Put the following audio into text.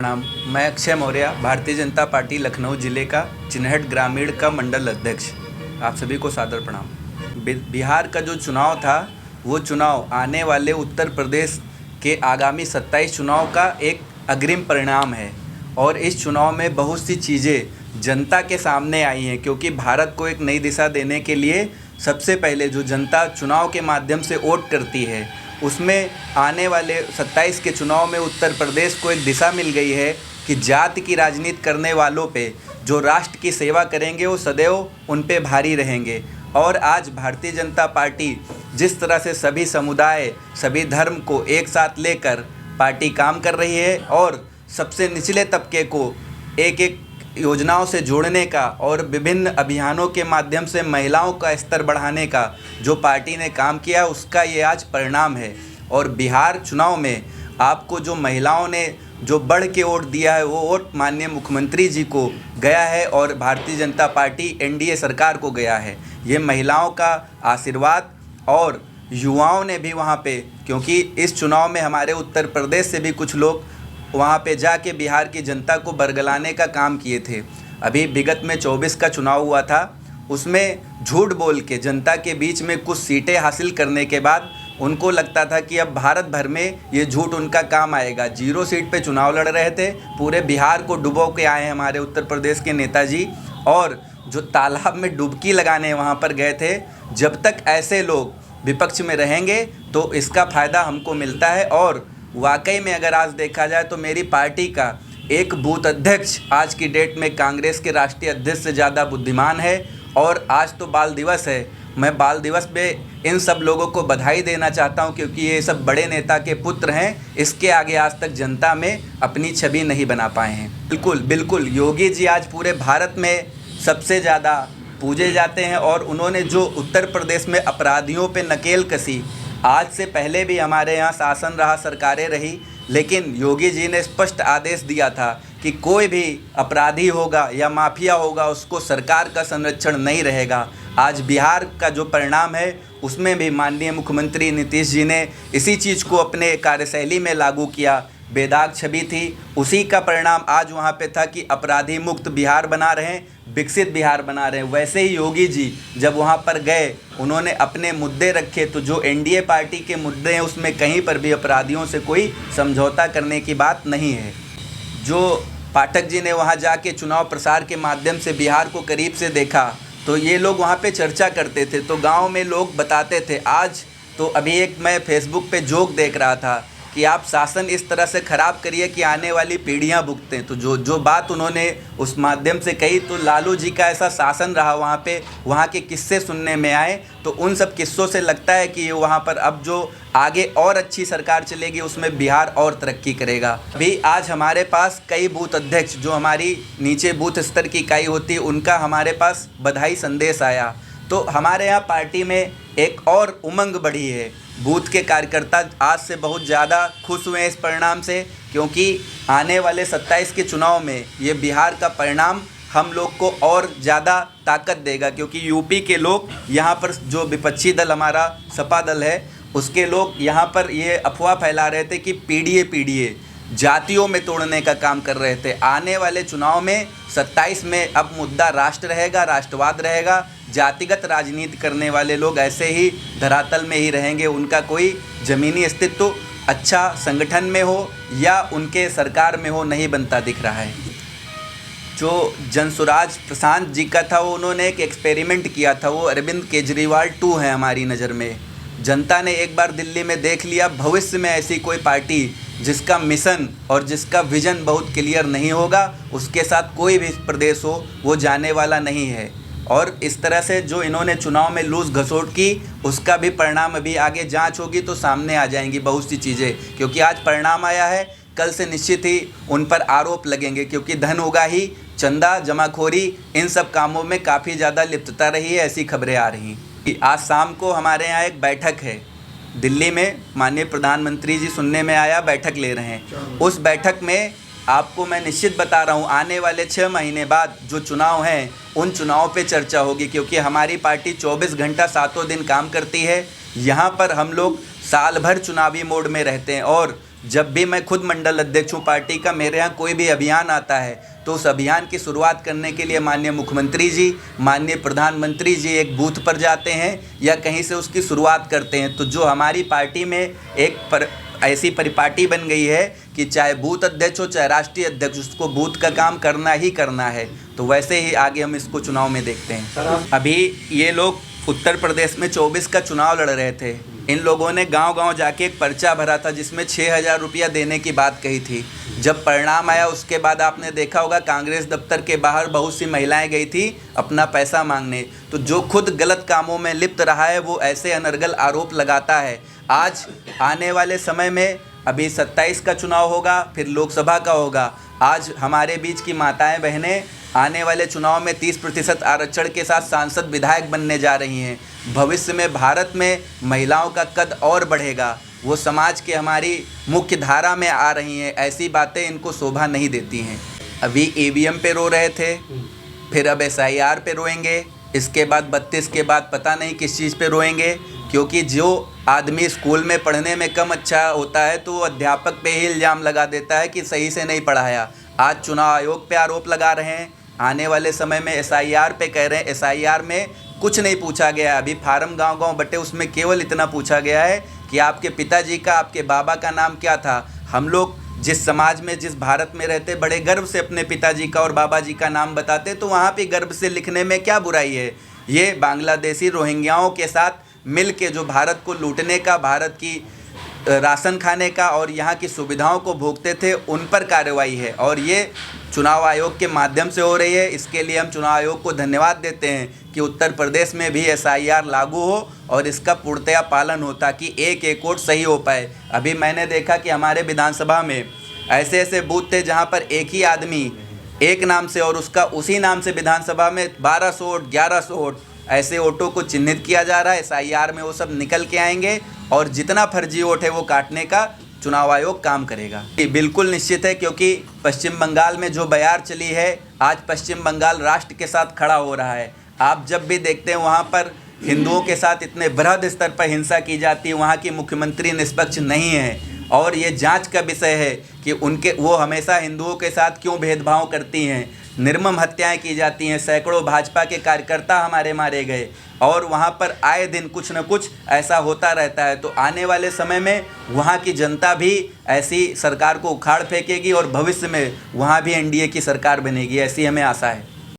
प्रणाम। मैं अक्षय मौर्य, भारतीय जनता पार्टी लखनऊ जिले का चिनहट ग्रामीण का मंडल अध्यक्ष। आप सभी को सादर प्रणाम। बिहार का जो चुनाव था, वो चुनाव आने वाले उत्तर प्रदेश के आगामी 27 चुनाव का एक अग्रिम परिणाम है। और इस चुनाव में बहुत सी चीज़ें जनता के सामने आई हैं, क्योंकि भारत को एक नई दिशा देने के लिए सबसे पहले जो जनता चुनाव के माध्यम से वोट करती है, उसमें आने वाले 27 के चुनाव में उत्तर प्रदेश को एक दिशा मिल गई है कि जाति की राजनीति करने वालों पे जो राष्ट्र की सेवा करेंगे वो सदैव उन पे भारी रहेंगे। और आज भारतीय जनता पार्टी जिस तरह से सभी समुदाय, सभी धर्म को एक साथ लेकर पार्टी काम कर रही है और सबसे निचले तबके को एक एक योजनाओं से जोड़ने का और विभिन्न अभियानों के माध्यम से महिलाओं का स्तर बढ़ाने का जो पार्टी ने काम किया, उसका ये आज परिणाम है। और बिहार चुनाव में आपको जो महिलाओं ने जो बढ़ के वोट दिया है, वो वोट माननीय मुख्यमंत्री जी को गया है और भारतीय जनता पार्टी एनडीए सरकार को गया है। ये महिलाओं का आशीर्वाद और युवाओं ने भी वहाँ पे, क्योंकि इस चुनाव में हमारे उत्तर प्रदेश से भी कुछ लोग वहाँ पे जाके बिहार की जनता को बरगलाने का काम किए थे। अभी विगत में 24 का चुनाव हुआ था, उसमें झूठ बोल के जनता के बीच में कुछ सीटें हासिल करने के बाद उनको लगता था कि अब भारत भर में ये झूठ उनका काम आएगा। 0 सीट पे चुनाव लड़ रहे थे, पूरे बिहार को डुबो के आए हैं हमारे उत्तर प्रदेश के नेताजी, और जो तालाब में डुबकी लगाने वहाँ पर गए थे। जब तक ऐसे लोग विपक्ष में रहेंगे तो इसका फ़ायदा हमको मिलता है। और वाकई में अगर आज देखा जाए तो मेरी पार्टी का एक बूथ अध्यक्ष आज की डेट में कांग्रेस के राष्ट्रीय अध्यक्ष से ज़्यादा बुद्धिमान है। और आज तो बाल दिवस है, मैं बाल दिवस पे इन सब लोगों को बधाई देना चाहता हूं, क्योंकि ये सब बड़े नेता के पुत्र हैं। इसके आगे आज तक जनता में अपनी छवि नहीं बना पाए हैं। बिल्कुल योगी जी आज पूरे भारत में सबसे ज़्यादा पूजे जाते हैं। और उन्होंने जो उत्तर प्रदेश में अपराधियों पे नकेल कसी, आज से पहले भी हमारे यहाँ शासन रहा, सरकारें रही, लेकिन योगी जी ने स्पष्ट आदेश दिया था कि कोई भी अपराधी होगा या माफिया होगा, उसको सरकार का संरक्षण नहीं रहेगा। आज बिहार का जो परिणाम है, उसमें भी माननीय मुख्यमंत्री नीतीश जी ने इसी चीज़ को अपने कार्यशैली में लागू किया। बेदाग छवि थी, उसी का परिणाम आज वहाँ पे था कि अपराधी मुक्त बिहार बना रहे हैं, विकसित बिहार बना रहे हैं। वैसे ही योगी जी जब वहाँ पर गए, उन्होंने अपने मुद्दे रखे, तो जो एनडीए पार्टी के मुद्दे हैं उसमें कहीं पर भी अपराधियों से कोई समझौता करने की बात नहीं है। जो पाठक जी ने वहाँ जाके चुनाव प्रसार के माध्यम से बिहार को करीब से देखा, तो ये लोग वहाँ पे चर्चा करते थे, तो गांव में लोग बताते थे। आज तो अभी एक मैं फेसबुक पे जोक देख रहा था कि आप शासन इस तरह से ख़राब करिए कि आने वाली पीढ़ियां भुगतें। तो जो बात उन्होंने उस माध्यम से कही, तो लालू जी का ऐसा शासन रहा वहाँ पे, वहाँ के किस्से सुनने में आए, तो उन सब किस्सों से लगता है कि वहाँ पर अब जो आगे और अच्छी सरकार चलेगी, उसमें बिहार और तरक्की करेगा। अभी आज हमारे पास कई बूथ अध्यक्ष, जो हमारी नीचे बूथ स्तर की इकाई होती है, उनका हमारे पास बधाई संदेश आया। तो हमारे यहाँ पार्टी में एक और उमंग बढ़ी है। बूथ के कार्यकर्ता आज से बहुत ज़्यादा खुश हुए हैं इस परिणाम से, क्योंकि आने वाले 27 के चुनाव में ये बिहार का परिणाम हम लोग को और ज़्यादा ताकत देगा। क्योंकि यूपी के लोग यहाँ पर, जो विपक्षी दल हमारा सपा दल है, उसके लोग यहाँ पर ये अफवाह फैला रहे थे कि पीढ़िए जातियों में तोड़ने का काम कर रहे थे। आने वाले चुनाव में 27 में अब मुद्दा राष्ट्र रहेगा, राष्ट्रवाद रहेगा। जातिगत राजनीति करने वाले लोग ऐसे ही धरातल में ही रहेंगे, उनका कोई ज़मीनी अस्तित्व अच्छा संगठन में हो या उनके सरकार में हो नहीं बनता दिख रहा है। जो जनसुराज प्रशांत जी का था, वो उन्होंने एक एक्सपेरिमेंट किया था, वो अरविंद केजरीवाल 2 है हमारी नज़र में। जनता ने एक बार दिल्ली में देख लिया, भविष्य में ऐसी कोई पार्टी जिसका मिशन और जिसका विज़न बहुत क्लियर नहीं होगा, उसके साथ कोई भी प्रदेश हो वो जाने वाला नहीं है। और इस तरह से जो इन्होंने चुनाव में लूज घसोट की, उसका भी परिणाम अभी आगे जांच होगी तो सामने आ जाएंगी बहुत सी चीज़ें। क्योंकि आज परिणाम आया है, कल से निश्चित ही उन पर आरोप लगेंगे, क्योंकि धन होगा ही, चंदा जमाखोरी, इन सब कामों में काफ़ी ज़्यादा लिप्तता रही है, ऐसी खबरें आ रही हैं। आज शाम को हमारे यहाँ एक बैठक है दिल्ली में, माननीय प्रधानमंत्री जी सुनने में आया, बैठक ले रहे हैं। उस बैठक में आपको मैं निश्चित बता रहा हूँ, आने वाले 6 महीने बाद जो चुनाव हैं, उन चुनाव पे चर्चा होगी। क्योंकि हमारी पार्टी 24 घंटा 7 दिन काम करती है। यहाँ पर हम लोग साल भर चुनावी मोड में रहते हैं और जब भी मैं खुद मंडल अध्यक्ष हूँ पार्टी का, मेरे यहाँ कोई भी अभियान आता है तो उस अभियान की शुरुआत करने के लिए माननीय मुख्यमंत्री जी, माननीय प्रधानमंत्री जी एक बूथ पर जाते हैं या कहीं से उसकी शुरुआत करते हैं। तो जो हमारी पार्टी में एक ऐसी परिपाटी बन गई है कि चाहे बूथ अध्यक्ष हो चाहे राष्ट्रीय अध्यक्ष, उसको बूथ का काम करना ही करना है। तो वैसे ही आगे हम इसको चुनाव में देखते हैं। अभी ये लोग उत्तर प्रदेश में 24 का चुनाव लड़ रहे थे। इन लोगों ने गांव-गांव जाके एक पर्चा भरा था जिसमें 6,000 रुपया देने की बात कही थी। जब परिणाम आया उसके बाद आपने देखा होगा कांग्रेस दफ्तर के बाहर बहुत सी महिलाएं गई थी अपना पैसा मांगने। तो जो खुद गलत कामों में लिप्त रहा है वो ऐसे अनर्गल आरोप लगाता है। आज आने वाले समय में अभी 27 का चुनाव होगा, फिर लोकसभा का होगा। आज हमारे बीच की माताएं बहनें आने वाले चुनाव में 30% आरक्षण के साथ सांसद विधायक बनने जा रही हैं। भविष्य में भारत में महिलाओं का कद और बढ़ेगा, वो समाज के हमारी मुख्य धारा में आ रही हैं। ऐसी बातें इनको शोभा नहीं देती हैं। अभी ईवीएम पे रो रहे थे, फिर अब SIR पे रोएंगे, इसके बाद 32 के बाद पता नहीं किस चीज़ पे रोएंगे। क्योंकि जो आदमी स्कूल में पढ़ने में कम अच्छा होता है तो वो अध्यापक पे ही इल्ज़ाम लगा देता है कि सही से नहीं पढ़ाया। आज चुनाव आयोग पे आरोप लगा रहे हैं, आने वाले समय में SIR पे कह रहे हैं। SIR में कुछ नहीं पूछा गया। अभी फार्म गांव-गांव बटे, उसमें केवल इतना पूछा गया है कि आपके पिताजी का, आपके बाबा का नाम क्या था। हम लोग जिस समाज में, जिस भारत में रहते, बड़े गर्व से अपने पिताजी का और बाबा जी का नाम बताते, तो वहाँ पे गर्व से लिखने में क्या बुराई है। ये बांग्लादेशी रोहिंग्याओं के साथ मिल के जो भारत को लूटने का, भारत की राशन खाने का और यहाँ की सुविधाओं को भोगते थे, उन पर कार्रवाई है और ये चुनाव आयोग के माध्यम से हो रही है। इसके लिए हम चुनाव आयोग को धन्यवाद देते हैं कि उत्तर प्रदेश में भी SIR लागू हो और इसका पूर्णतया पालन हो ताकि एक एक वोट सही हो पाए। अभी मैंने देखा कि हमारे विधानसभा में ऐसे ऐसे बूथ थे जहाँ पर एक ही आदमी एक नाम से और उसका उसी नाम से विधानसभा में 1200 वोट, 1100 वोट, ऐसे वोटों को चिन्हित किया जा रहा है। SIR में वो सब निकल के आएंगे और जितना फर्जी वोट है वो काटने का चुनाव आयोग काम करेगा। बिल्कुल निश्चित है, क्योंकि पश्चिम बंगाल में जो बयार चली है, आज पश्चिम बंगाल राष्ट्र के साथ खड़ा हो रहा है। आप जब भी देखते हैं वहाँ पर हिंदुओं के साथ इतने बृहद स्तर पर हिंसा की जाती है, वहाँ की मुख्यमंत्री निष्पक्ष नहीं है और ये जांच का विषय है कि वो हमेशा हिंदुओं के साथ क्यों भेदभाव करती हैं। निर्मम हत्याएं की जाती हैं, सैकड़ों भाजपा के कार्यकर्ता हमारे मारे गए और वहाँ पर आए दिन कुछ न कुछ ऐसा होता रहता है। तो आने वाले समय में वहाँ की जनता भी ऐसी सरकार को उखाड़ फेंकेगी और भविष्य में वहाँ भी NDA की सरकार बनेगी, ऐसी हमें आशा है।